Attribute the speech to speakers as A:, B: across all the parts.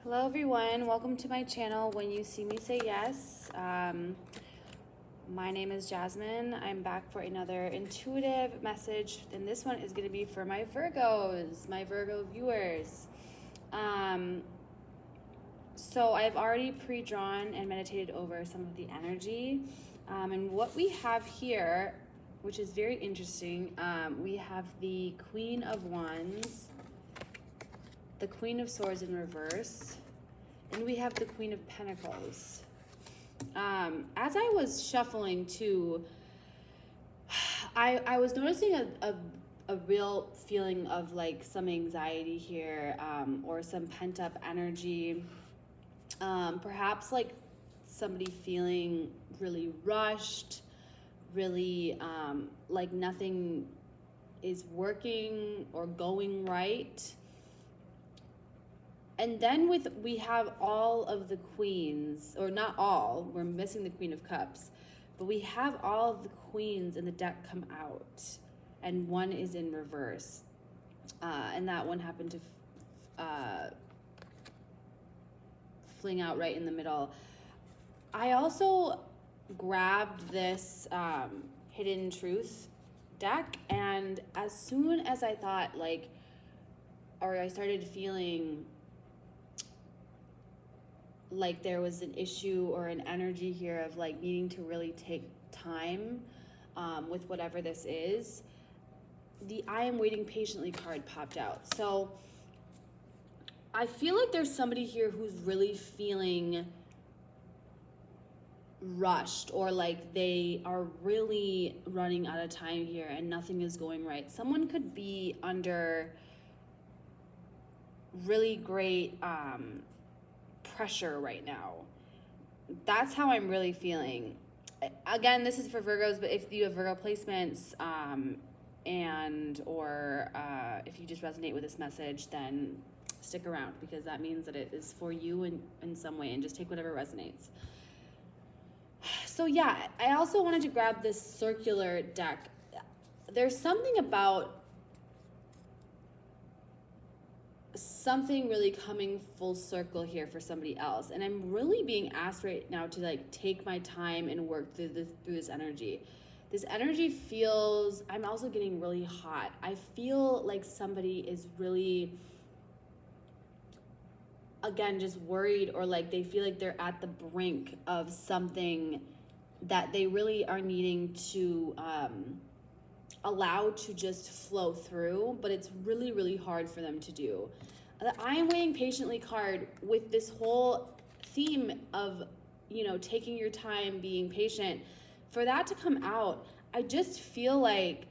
A: Hello everyone, welcome to my channel When You See Me Say Yes. My name is Jasmine. I'm back for another intuitive message, and this one is going to be for my Virgos, my Virgo viewers. So I've already pre-drawn and meditated over some of the energy, and what we have here, which is very interesting, we have the Queen of Wands, the Queen of Swords in reverse, and we have the Queen of Pentacles. As I was shuffling too, I was noticing a real feeling of like some anxiety here, or some pent up energy. Perhaps like somebody feeling really rushed, really like nothing is working or going right. And then we have all of the queens, or not all, we're missing the Queen of Cups, but we have all of the queens in the deck come out, and one is in reverse. And that one happened to fling out right in the middle. I also grabbed this Hidden Truth deck, and as soon as I thought like, or I started feeling like there was an issue or an energy here of like needing to really take time with whatever this is, the I am waiting patiently card popped out. So I feel like there's somebody here who's really feeling rushed, or like they are really running out of time here and nothing is going right. Someone could be under really great pressure right now. That's how I'm really feeling. Again, this is for Virgos, but if you have Virgo placements and or if you just resonate with this message, then stick around, because that means that it is for you in some way, and just take whatever resonates. So yeah, I also wanted to grab this circular deck. There's something about something really coming full circle here for somebody else, and I'm really being asked right now to like take my time and work through this energy. This energy feels, I'm also getting really hot. I feel like somebody is really, again, just worried, or like they feel like they're at the brink of something that they really are needing to allow to just flow through, but it's really, really hard for them to do. The I am waiting patiently card, with this whole theme of, you know, taking your time, being patient, for that to come out, I just feel like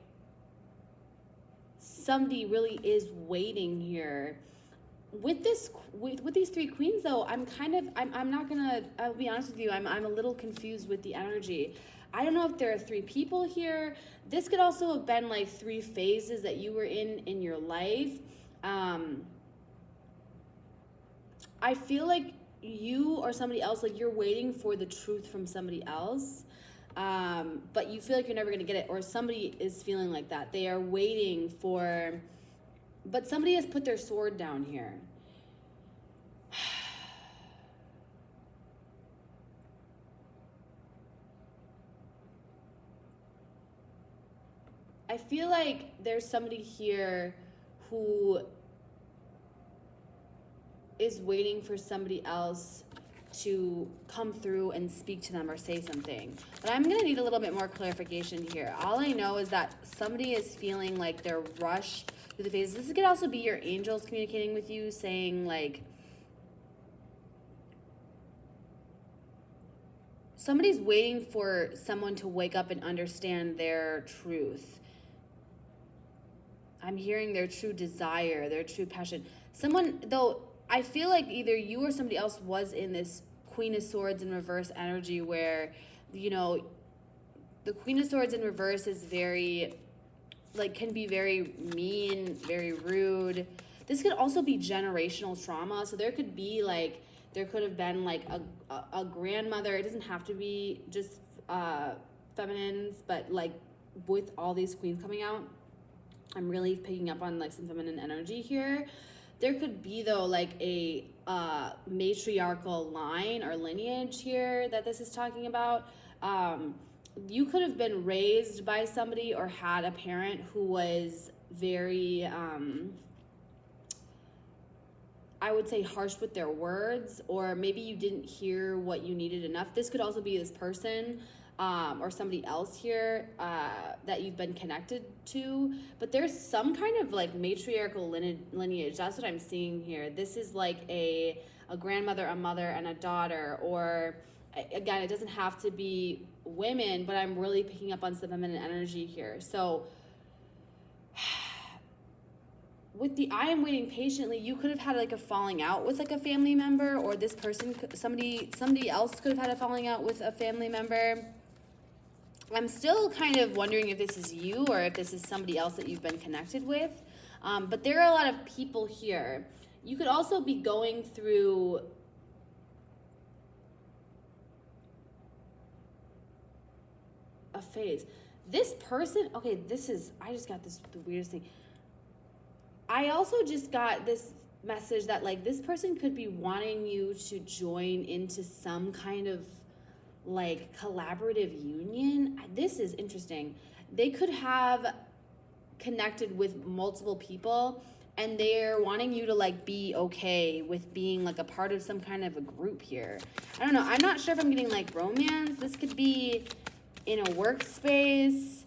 A: somebody really is waiting here. With this, with these three queens though, I'm not gonna, I'll be honest with you, I'm a little confused with the energy. I don't know if there are three people here. This could also have been like three phases that you were in your life. I feel like you or somebody else, like you're waiting for the truth from somebody else, but you feel like you're never gonna get it, or somebody is feeling like that. They are waiting for, but somebody has put their sword down here. I feel like there's somebody here who is waiting for somebody else to come through and speak to them or say something. But I'm gonna need a little bit more clarification here. All I know is that somebody is feeling like they're rushed through the phases. This could also be your angels communicating with you, saying like, somebody's waiting for someone to wake up and understand their truth. I'm hearing their true desire, their true passion. Someone, though, I feel like either you or somebody else was in this Queen of Swords in reverse energy where, you know, the Queen of Swords in reverse is very, like, can be very mean, very rude. This could also be generational trauma. So there could be like, there could have been like a grandmother. It doesn't have to be just feminines, but like with all these queens coming out, I'm really picking up on like some feminine energy here. there could be though like a matriarchal line or lineage here that this is talking about. You could have been raised by somebody or had a parent who was very I would say harsh with their words, or maybe you didn't hear what you needed enough. This could also be this person or somebody else here that you've been connected to. But there's some kind of like matriarchal lineage. That's what I'm seeing here. This is like a grandmother, a mother, and a daughter. Or again, it doesn't have to be women, but I'm really picking up on some feminine energy here. So with the I am waiting patiently, you could have had like a falling out with like a family member, or this person, somebody else could have had a falling out with a family member. I'm still kind of wondering if this is you or if this is somebody else that you've been connected with. But there are a lot of people here. You could also be going through a phase. This person, okay, I just got the weirdest thing. I also just got this message that like this person could be wanting you to join into some kind of like collaborative union. This is interesting. They could have connected with multiple people and they're wanting you to like be okay with being like a part of some kind of a group here. I don't know. I'm not sure if I'm getting like romance. This could be in a workspace,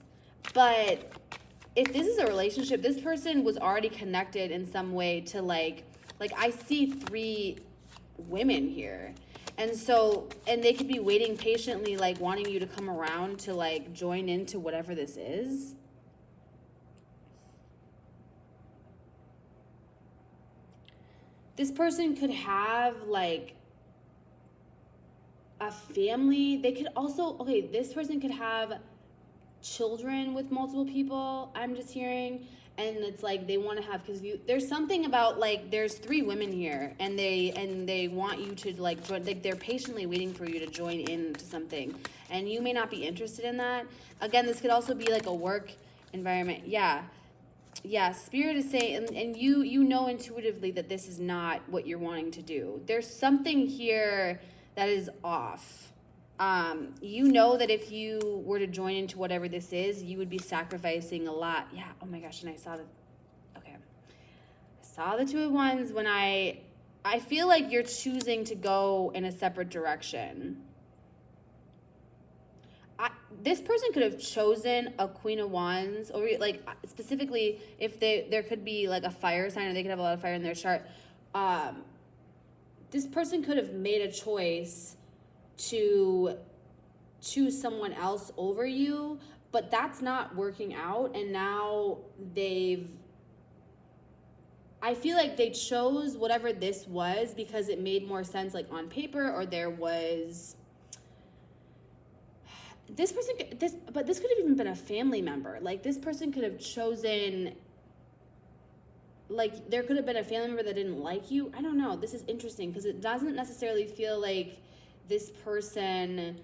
A: but if this is a relationship, this person was already connected in some way to like I see 3 women here. And they could be waiting patiently, like wanting you to come around to like join into whatever this is. This person could have like a family. They could also, this person could have children with multiple people, I'm just hearing. And it's like they want to have, because there's something about like there's 3 women here and they want you to like join, like they're patiently waiting for you to join into something, and you may not be interested in that. Again, this could also be like a work environment. Yeah, Spirit is saying, and you know intuitively that this is not what you're wanting to do. There's something here that is off. You know that if you were to join into whatever this is, you would be sacrificing a lot. Yeah, oh my gosh, and I saw the 2 of Wands when I feel like you're choosing to go in a separate direction. This person could have chosen a Queen of Wands, or like specifically if there could be like a fire sign, or they could have a lot of fire in their chart. This person could have made a choice to choose someone else over you, but that's not working out, and now I feel like they chose whatever this was because it made more sense like on paper, or there was this could have even been a family member. Like this person could have chosen, like there could have been a family member that didn't like you. I don't know. This is interesting because it doesn't necessarily feel like this person,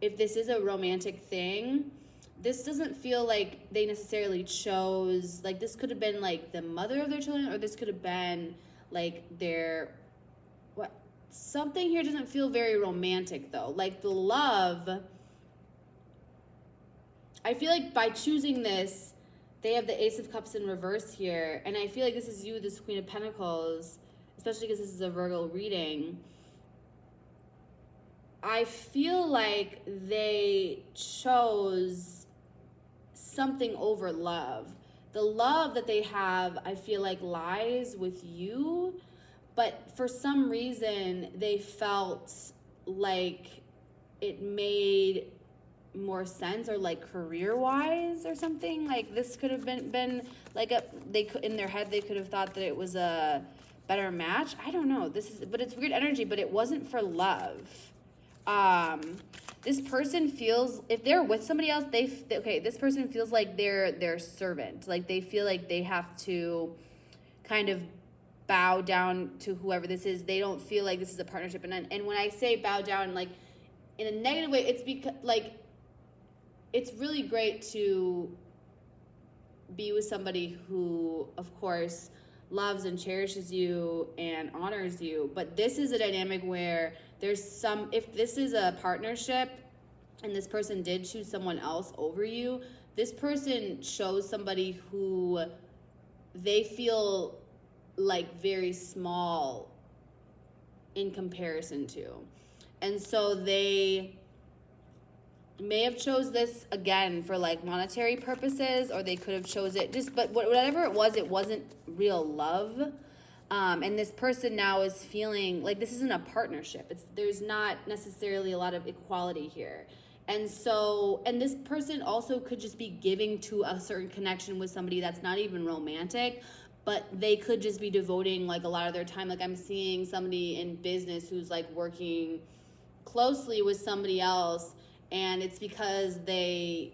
A: if this is a romantic thing, this doesn't feel like they necessarily chose, like this could have been like the mother of their children, or this could have been like something here doesn't feel very romantic though. Like the love, I feel like by choosing this, they have the Ace of Cups in reverse here, and I feel like this is you, this Queen of Pentacles, especially because this is a Virgo reading. I feel like they chose something over love. The love that they have, I feel like lies with you, but for some reason they felt like it made more sense, or like career-wise or something. Like this could have been like in their head they could have thought that it was a better match. I don't know. But it's weird energy, but it wasn't for love. This person feels, if they're with somebody else, this person feels like they're their servant. Like they feel like they have to kind of bow down to whoever this is. They don't feel like this is a partnership. And when I say bow down, like in a negative way, it's because like it's really great to be with somebody who, of course, loves and cherishes you and honors you. But this is a dynamic where if this is a partnership and this person did choose someone else over you, this person chose somebody who they feel like very small in comparison to. And so they may have chose this again for like monetary purposes, or they could have chose it but whatever it wasn't real love. And this person now is feeling like this isn't a partnership. There's not necessarily a lot of equality here. And so, and this person also could just be giving to a certain connection with somebody that's not even romantic, but they could just be devoting like a lot of their time. Like I'm seeing somebody in business who's like working closely with somebody else, and it's because they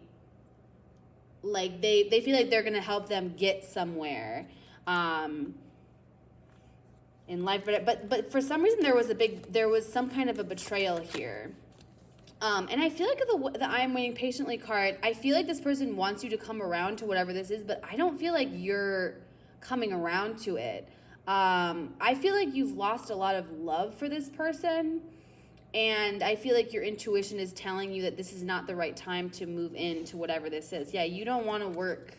A: feel like they're gonna help them get somewhere in life. But for some reason there was some kind of a betrayal here. And I feel like the I am waiting patiently card, I feel like this person wants you to come around to whatever this is, but I don't feel like you're coming around to it. I feel like you've lost a lot of love for this person, and I feel like your intuition is telling you that this is not the right time to move into whatever this is. Yeah, you don't want to work.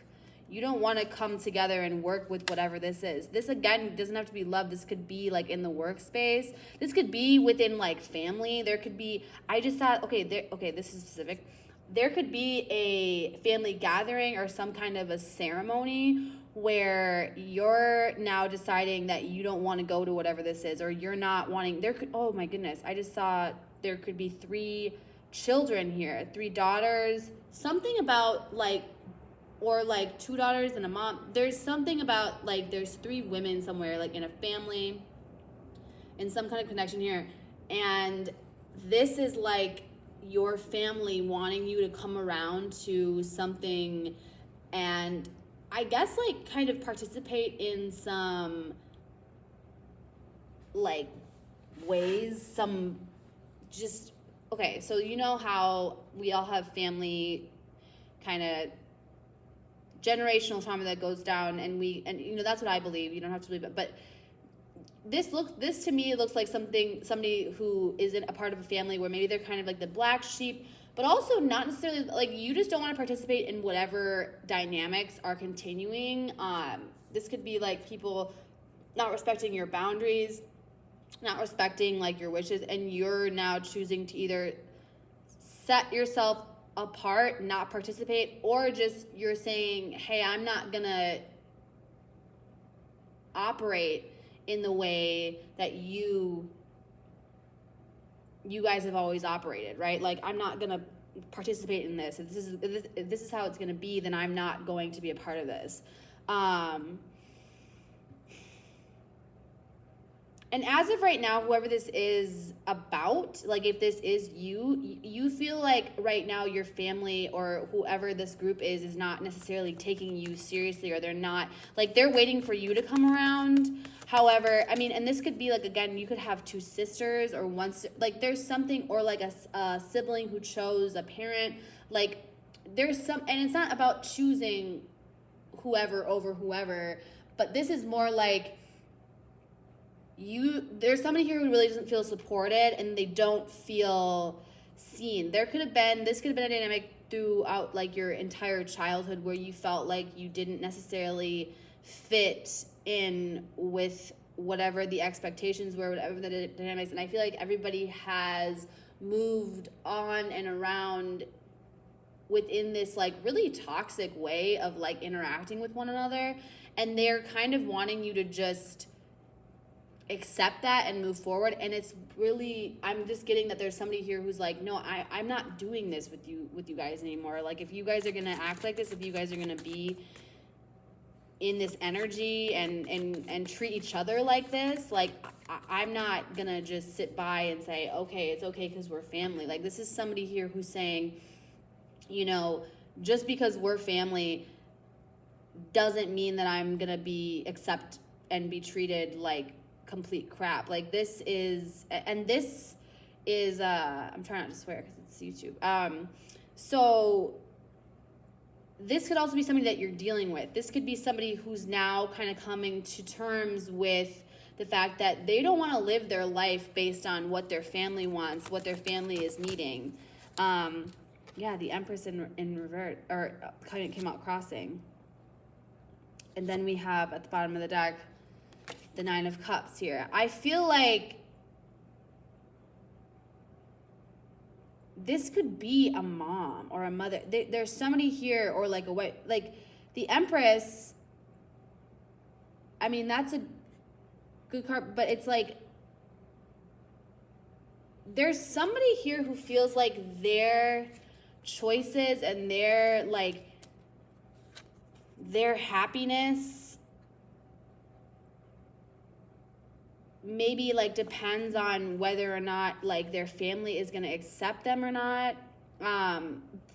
A: You don't want to come together and work with whatever this is. This, again, doesn't have to be love. This could be, like, in the workspace. This could be within, like, family. There could be, I just thought, okay, this is specific. There could be a family gathering or some kind of a ceremony where you're now deciding that you don't want to go to whatever this is, or you're not wanting, oh my goodness, I just saw there could be 3 children here, 3 daughters, something about, like, or like 2 daughters and a mom. There's something about like there's 3 women somewhere, like in a family, in some kind of connection here. And this is like your family wanting you to come around to something, and I guess like kind of participate in some like ways, some just, okay, so you know how we all have family kind of generational trauma that goes down, and you know, that's what I believe. You don't have to believe it, but this to me looks like somebody who isn't a part of a family, where maybe they're kind of like the black sheep, but also not necessarily like you just don't want to participate in whatever dynamics are continuing. This could be like people not respecting your boundaries, not respecting like your wishes, and you're now choosing to either set yourself apart, not participate, or just you're saying, hey, I'm not gonna operate in the way that you guys have always operated, right? Like, I'm not gonna participate in this. If this is how it's gonna be, then I'm not going to be a part of this. And as of right now, whoever this is about, like if this is you feel like right now your family or whoever this group is not necessarily taking you seriously, or they're not, like they're waiting for you to come around. However, I mean, and this could be like, again, you could have 2 sisters or one, like there's something, or like a sibling who chose a parent, like there's some, and it's not about choosing whoever over whoever, but this is more like, there's somebody here who really doesn't feel supported, and they don't feel seen. This could have been a dynamic throughout like your entire childhood, where you felt like you didn't necessarily fit in with whatever the expectations were, whatever the dynamics. And I feel like everybody has moved on and around within this like really toxic way of like interacting with one another, and they're kind of wanting you to just accept that and move forward. And it's really, I'm just getting that there's somebody here who's like, no, I'm not doing this with you guys anymore. Like, if you guys are gonna act like this, if you guys are gonna be in this energy and treat each other like this, like I'm not gonna just sit by and say, okay, it's okay because we're family. Like, this is somebody here who's saying, you know, just because we're family doesn't mean that I'm gonna accept and be treated like complete crap. Like, this is I'm trying not to swear because it's YouTube. So this could also be somebody that you're dealing with. This could be somebody who's now kind of coming to terms with the fact that they don't want to live their life based on what their family wants, what their family is needing. Yeah, the Empress in revert, or came out crossing. And then we have at the bottom of the deck, the Nine of Cups here. I feel like this could be a mom or a mother. There's somebody here, or like a wife, like the Empress. I mean, that's a good card, but it's like there's somebody here who feels like their choices and their happiness maybe like depends on whether or not like their family is going to accept them or not.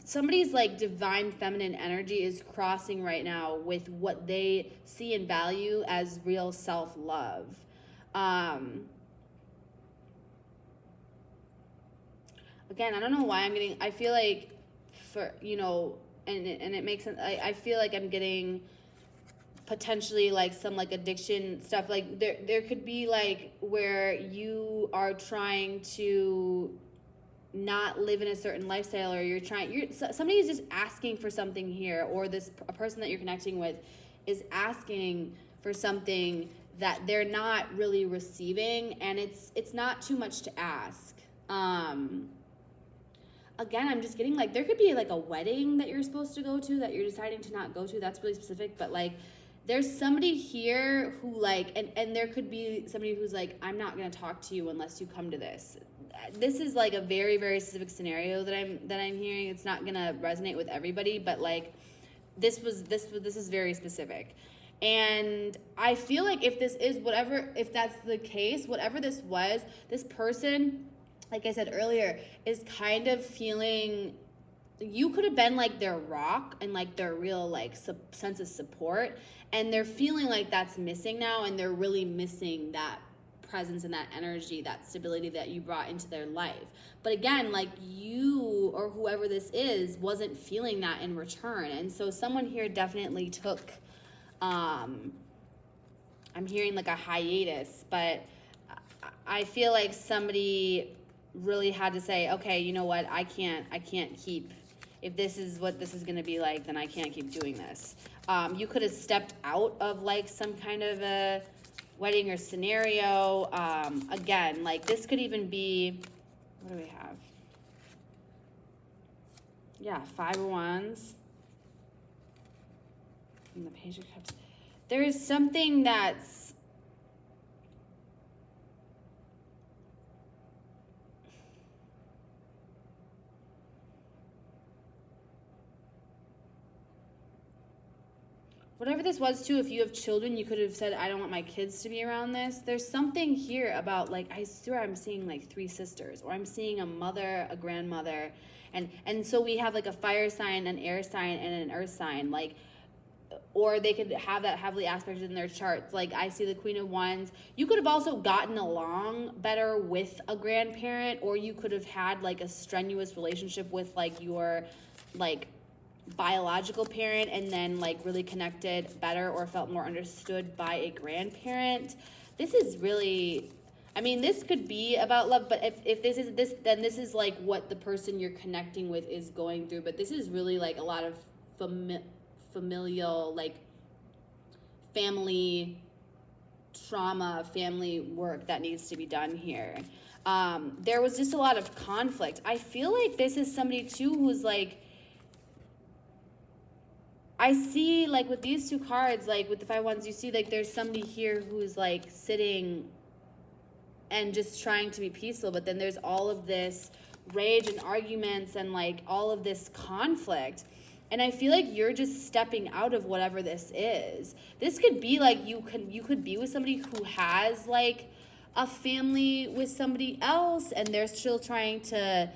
A: Somebody's like divine feminine energy is crossing right now with what they see and value as real self-love. Again, I don't know why I feel like for, and it makes sense. I feel like I'm getting potentially like some like addiction stuff. Like there could be like where you are trying to not live in a certain lifestyle, or somebody is just asking for something here, or a person that you're connecting with is asking for something that they're not really receiving, and it's not too much to ask. Again, I'm just getting like there could be like a wedding that you're supposed to go to that you're deciding to not go to. That's really specific, but like there's somebody here who like, and there could be somebody who's like, I'm not going to talk to you unless you come to this. This is like a very, very specific scenario that I'm hearing. It's not going to resonate with everybody, but like this is very specific. And I feel like if that's the case, whatever this was, this person, like I said earlier, is kind of feeling, you could have been like their rock and like their real like sense of support, and they're feeling like that's missing now, and they're really missing that presence and that energy, that stability that you brought into their life. But again, like you or whoever this is wasn't feeling that in return, and so someone here definitely took I'm hearing like a hiatus, but I feel like somebody really had to say, okay, you know what, I can't keep, if this is what this is going to be like, then I can't keep doing this. You could have stepped out of like some kind of a wedding or scenario. Again, like this could even be, what do we have? Yeah, 5 of Wands. And the Page of Cups. There is something that's, whatever this was too, if you have children, you could have said, I don't want my kids to be around this. There's something here about like, I swear I'm seeing like 3 sisters, or I'm seeing a mother, a grandmother. And so we have like a fire sign, an air sign, and an earth sign. Like, or they could have that heavily aspected in their charts. Like I see the Queen of Wands. You could have also gotten along better with a grandparent, or you could have had like a strenuous relationship with like your like biological parent, and then like really connected better or felt more understood by a grandparent. This is really, I mean, this could be about love, but if this is this, then this is like what the person you're connecting with is going through. But this is really like a lot of familial, like family trauma, family work that needs to be done here. There was just a lot of conflict. I feel like this is somebody too who's like, I see like with these 2 cards, like with the 5 Wands, you see like there's somebody here who's like sitting and just trying to be peaceful, but then there's all of this rage and arguments and like all of this conflict. And I feel like you're just stepping out of whatever this is. This could be like you could be with somebody who has like a family with somebody else, and they're still trying to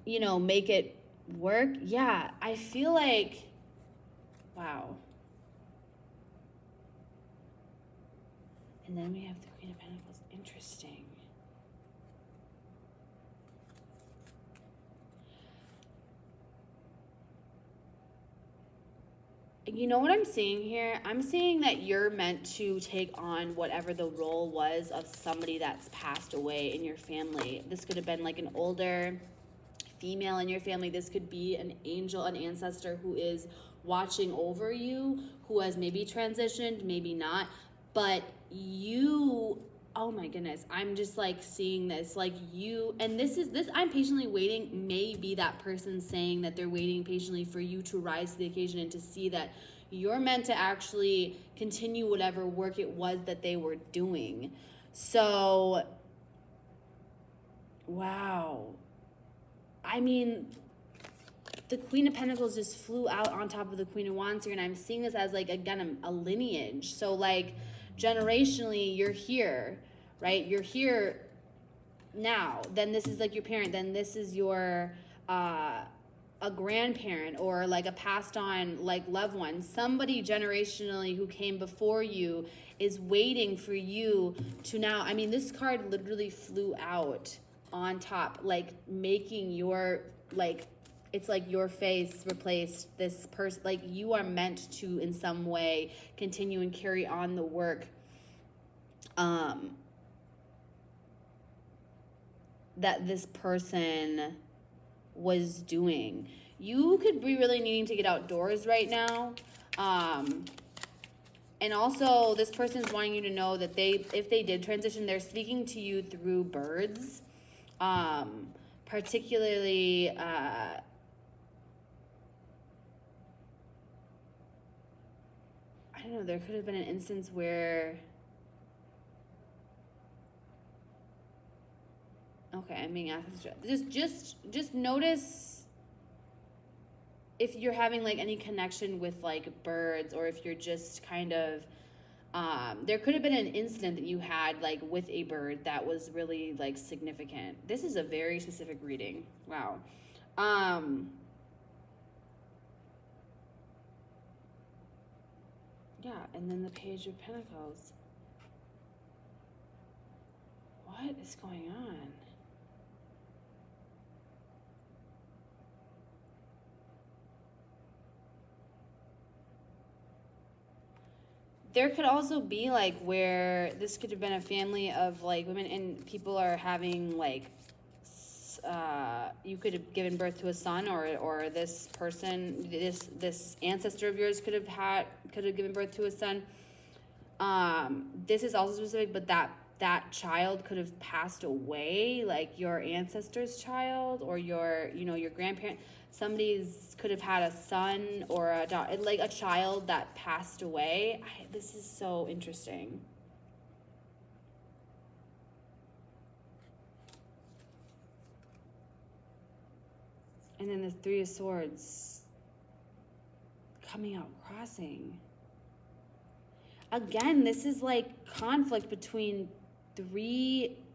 A: make it work. Yeah, I feel like, wow. And then we have the Queen of Pentacles. Interesting. You know what I'm seeing here? I'm seeing that you're meant to take on whatever the role was of somebody that's passed away in your family. This could have been like an older female in your family. This could be an angel, an ancestor who is watching over you, who has maybe transitioned, maybe not. But you, oh my goodness, I'm just like seeing this, like you, and this I'm patiently waiting, may be that person saying that they're waiting patiently for you to rise to the occasion and to see that you're meant to actually continue whatever work it was that they were doing. So, wow. I mean, the Queen of Pentacles just flew out on top of the Queen of Wands here, and I'm seeing this as, like, again, a lineage. So, like, generationally, you're here, right? You're here now. Then this is, like, your parent. Then this is your, a grandparent or, like, a passed on, like, loved one. Somebody generationally who came before you is waiting for you to now. I mean, this card literally flew out on top, like, making your, like, it's like your face replaced this person. Like, you are meant to in some way continue and carry on the work that this person was doing. You could be really needing to get outdoors right now. And also, this person's wanting you to know that if they did transition, they're speaking to you through birds. Particularly, I don't know, there could have been an instance where, okay, I'm being asked, just notice if you're having, like, any connection with, like, birds, or if you're just kind of, there could have been an incident that you had, like, with a bird that was really, like, significant. This is a very specific reading. Wow. Yeah, and then the Page of Pentacles. What is going on? There could also be, like, where this could have been a family of, like, women, and people are having, like, you could have given birth to a son, or this person, this ancestor of yours could have given birth to a son. This is also specific, but that child could have passed away, like your ancestor's child, or your grandparent. Somebody's could have had a son or a daughter, like a child that passed away. This is so interesting. And then the Three of Swords coming out crossing. Again, this is like conflict between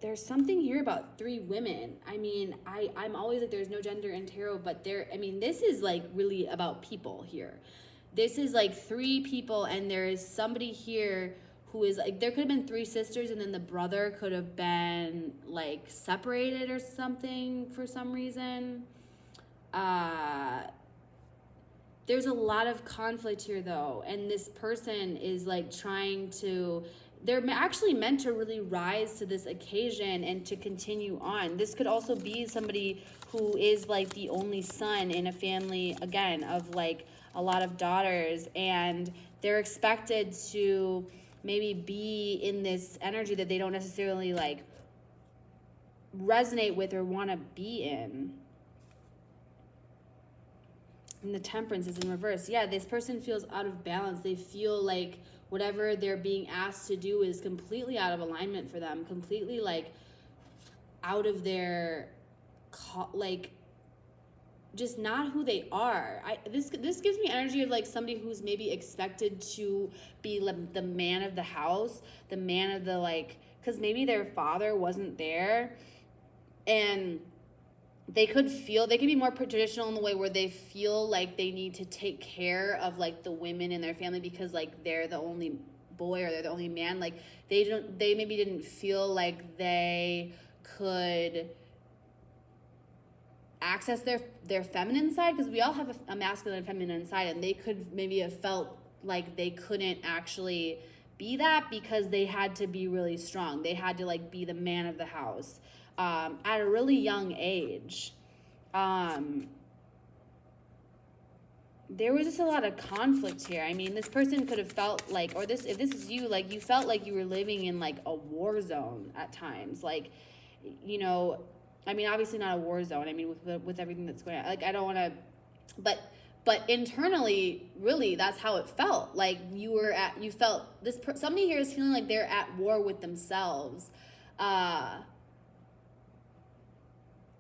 A: there's something here about three women. I mean, I'm always like, there's no gender in tarot, but this is like really about people here. This is like three people, and there is somebody here who is like, there could have been three sisters, and then the brother could have been like separated or something for some reason. There's a lot of conflict here though, and this person is like they're actually meant to really rise to this occasion and to continue on. This could also be somebody who is like the only son in a family, again, of like a lot of daughters, and they're expected to maybe be in this energy that they don't necessarily like resonate with or want to be in. And the Temperance is in reverse. Yeah, this person feels out of balance. They feel like whatever they're being asked to do is completely out of alignment for them, completely like out of their, like, just not who they are. This gives me energy of like somebody who's maybe expected to be the man of the house, the man of the, like, because maybe their father wasn't there, and they could be more traditional in the way where they feel like they need to take care of like the women in their family because like they're the only boy or they're the only man. Like they maybe didn't feel like they could access their feminine side, because we all have a masculine and feminine side, and they could maybe have felt like they couldn't actually be that because they had to be really strong. They had to like be the man of the house at a really young age. There was just a lot of conflict here. I mean, this person could have felt like, or this, if this is you, like you felt like you were living in like a war zone at times. Like, you know, I mean, obviously not a war zone. I mean, with everything that's going on, like, I don't want to, but internally, really, that's how it felt. Like you felt this, somebody here is feeling like they're at war with themselves.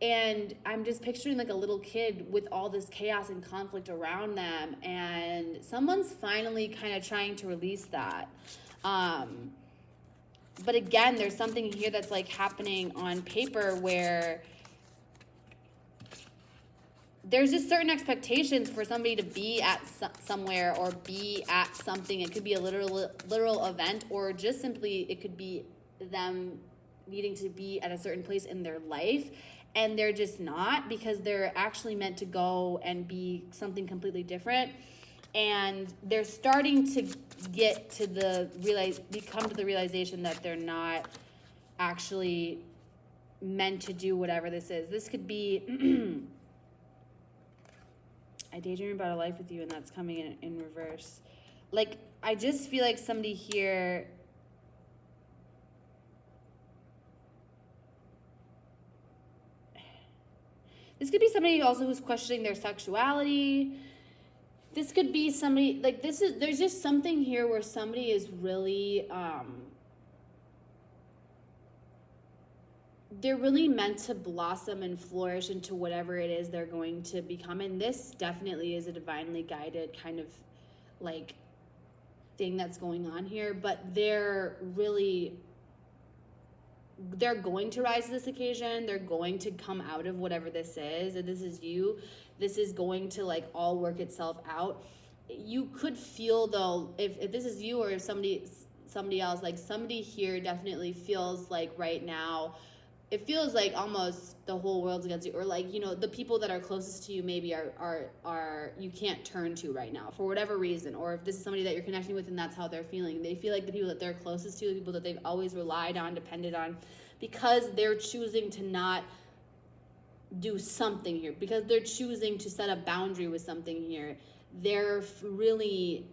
A: And I'm just picturing like a little kid with all this chaos and conflict around them, and someone's finally kind of trying to release that. But again, there's something here that's like happening on paper where there's just certain expectations for somebody to be at somewhere or be at something. It could be a literal event, or just simply it could be them needing to be at a certain place in their life, and they're just not, because they're actually meant to go and be something completely different. And they're starting to get to come to the realization that they're not actually meant to do whatever this is. This could be I daydream about a life with you, and that's coming in reverse. Like, I just feel like somebody here this could be somebody also who's questioning their sexuality. This could be somebody, like, there's just something here where somebody is really, they're really meant to blossom and flourish into whatever it is they're going to become. And this definitely is a divinely guided kind of, like, thing that's going on here. But they're going to rise to this occasion. They're going to come out of whatever this is. And this is you. This is going to like all work itself out. You could feel though, if this is you, or if somebody else, like somebody here definitely feels like right now, it feels like almost the whole world's against you, or like, you know, the people that are closest to you maybe are you can't turn to right now for whatever reason. Or if this is somebody that you're connecting with and that's how they're feeling, they feel like the people that they're closest to, the people that they've always relied on, depended on, because they're choosing to not do something here, because they're choosing to set a boundary with something here. They're really,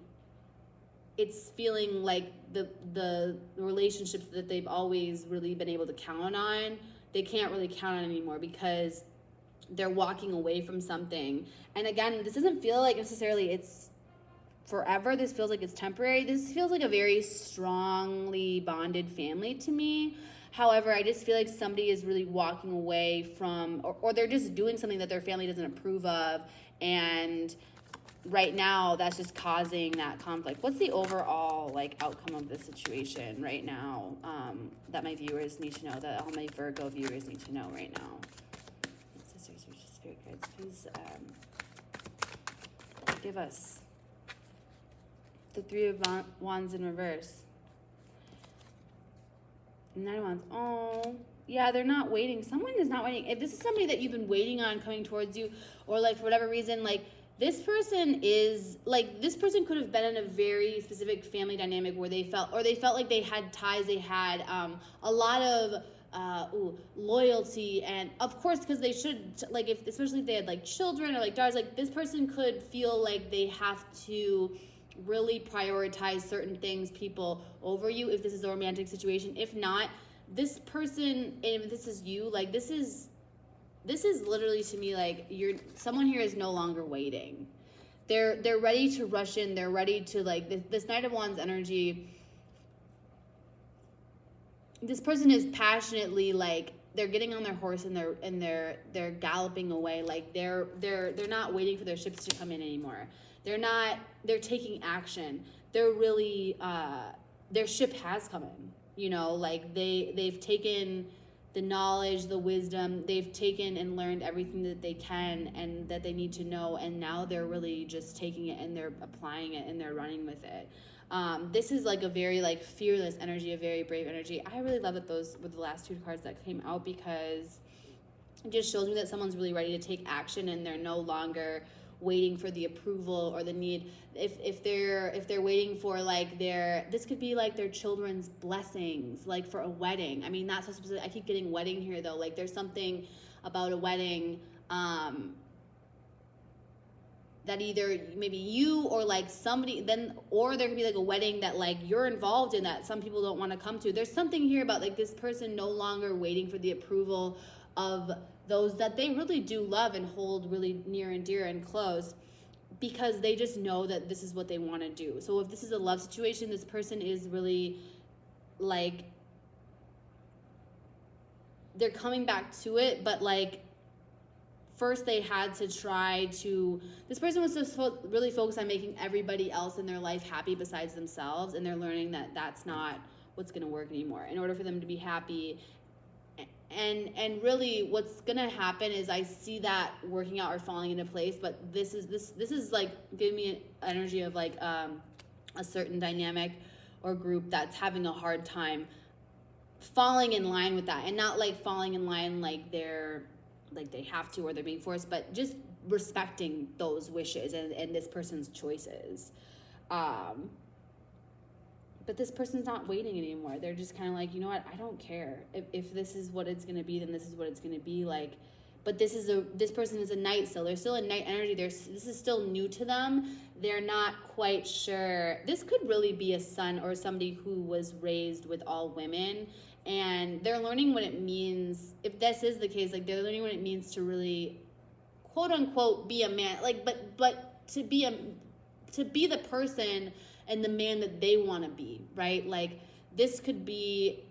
A: it's feeling like the relationships that they've always really been able to count on, they can't really count on anymore, because they're walking away from something. And again, this doesn't feel like necessarily it's forever. This feels like it's temporary. This feels like a very strongly bonded family to me. However, I just feel like somebody is really walking away from, or they're just doing something that their family doesn't approve of, and right now that's just causing that conflict. What's the overall like outcome of this situation right now, that my viewers need to know, that all my Virgo viewers need to know right now? Sisters, spirit guides, please give us the Three of Wands in reverse. Nine of Wands. Oh, yeah, they're not waiting. Someone is not waiting. If this is somebody that you've been waiting on coming towards you, or like for whatever reason, like this person could have been in a very specific family dynamic where they felt like they had ties, they had a lot of loyalty, and of course, because they should, like, especially if they had like children or like daughters, like this person could feel like they have to really prioritize certain things, people over you, if this is a romantic situation. If not, this person, if this is you, like this is literally, to me, like someone here is no longer waiting. They're ready to rush in. They're ready to, like, this Knight of Wands energy. This person is passionately, like, they're getting on their horse and they're galloping away. Like they're not waiting for their ships to come in anymore. They're taking action. They're really, their ship has come in, you know, like they've taken the knowledge, the wisdom, they've taken and learned everything that they can and that they need to know. And now they're really just taking it and they're applying it and they're running with it. This is like a very like fearless energy, a very brave energy. I really love that those were the last two cards that came out, because it just shows me that someone's really ready to take action, and they're no longer waiting for the approval or the need. If they're waiting for like this could be like their children's blessings, like for a wedding. I mean, that's so specific. I keep getting wedding here though. Like there's something about a wedding that either maybe you or like somebody then, or there could be like a wedding that like you're involved in that some people don't want to come to. There's something here about like this person no longer waiting for the approval of those that they really do love and hold really near and dear and close, because they just know that this is what they want to do. So if this is a love situation, this person is really like, they're coming back to it, but like first they had to try to, this person was just really focused on making everybody else in their life happy besides themselves, and they're learning that that's not what's going to work anymore in order for them to be happy. And really what's gonna happen is I see that working out or falling into place, but this is like giving me an energy of like a certain dynamic or group that's having a hard time falling in line with that, and not like falling in line like they're like they have to or they're being forced, but just respecting those wishes and this person's choices. But this person's not waiting anymore. They're just kind of like, you know what? I don't care. If this is what it's going to be, then this is what it's going to be. Like, but this person is a knight still. They're still in knight energy. This is still new to them. They're not quite sure. This could really be a son or somebody who was raised with all women, and they're learning what it means. If this is the case, like they're learning what it means to really, quote unquote, be a man. Like, but to be the person and the man that they want to be, right? Like this could be,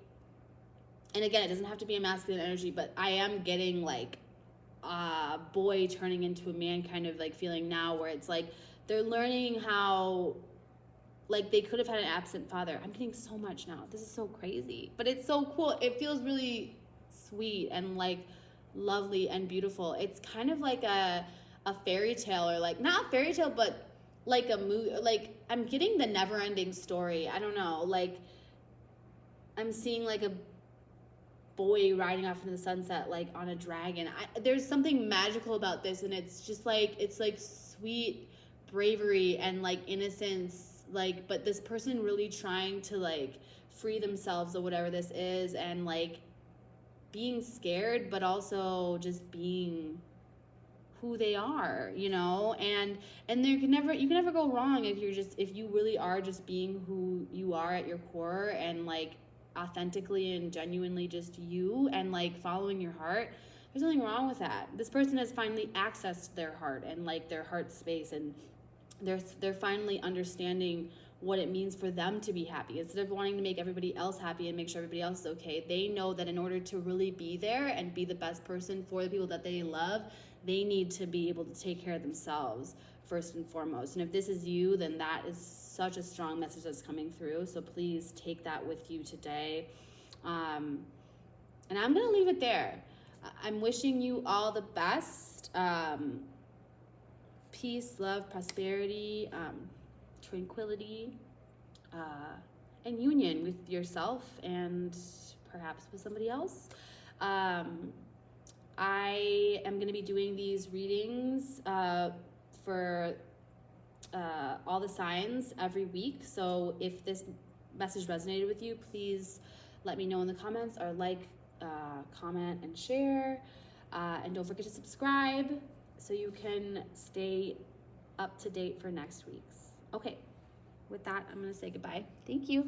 A: and again, it doesn't have to be a masculine energy, but I am getting like a boy turning into a man kind of like feeling now, where it's like they're learning how, like they could have had an absent father. I'm getting so much now. This is so crazy, but it's so cool. It feels really sweet and like lovely and beautiful. It's kind of like a fairy tale, or like not a fairy tale, but like a movie. Like I'm getting the never-ending story. I don't know. Like I'm seeing like a boy riding off into the sunset, like on a dragon. There's something magical about this, and it's just like, it's like sweet bravery and like innocence. Like, but this person really trying to like free themselves or whatever this is, and like being scared, but also just being who they are, you know, and you can never go wrong if you really are just being who you are at your core, and like authentically and genuinely just you, and like following your heart. There's nothing wrong with that. This person has finally accessed their heart and like their heart space, and they're finally understanding what it means for them to be happy. Instead of wanting to make everybody else happy and make sure everybody else is okay, they know that in order to really be there and be the best person for the people that they love, they need to be able to take care of themselves first and foremost. And if this is you, then that is such a strong message that's coming through. So please take that with you today. And I'm going to leave it there. I'm wishing you all the best. Peace, love, prosperity, tranquility, and union with yourself and perhaps with somebody else. I am going to be doing these readings for all the signs every week. So if this message resonated with you, please let me know in the comments, or like, comment, and share. And don't forget to subscribe so you can stay up to date for next week's. Okay, with that, I'm going to say goodbye. Thank you.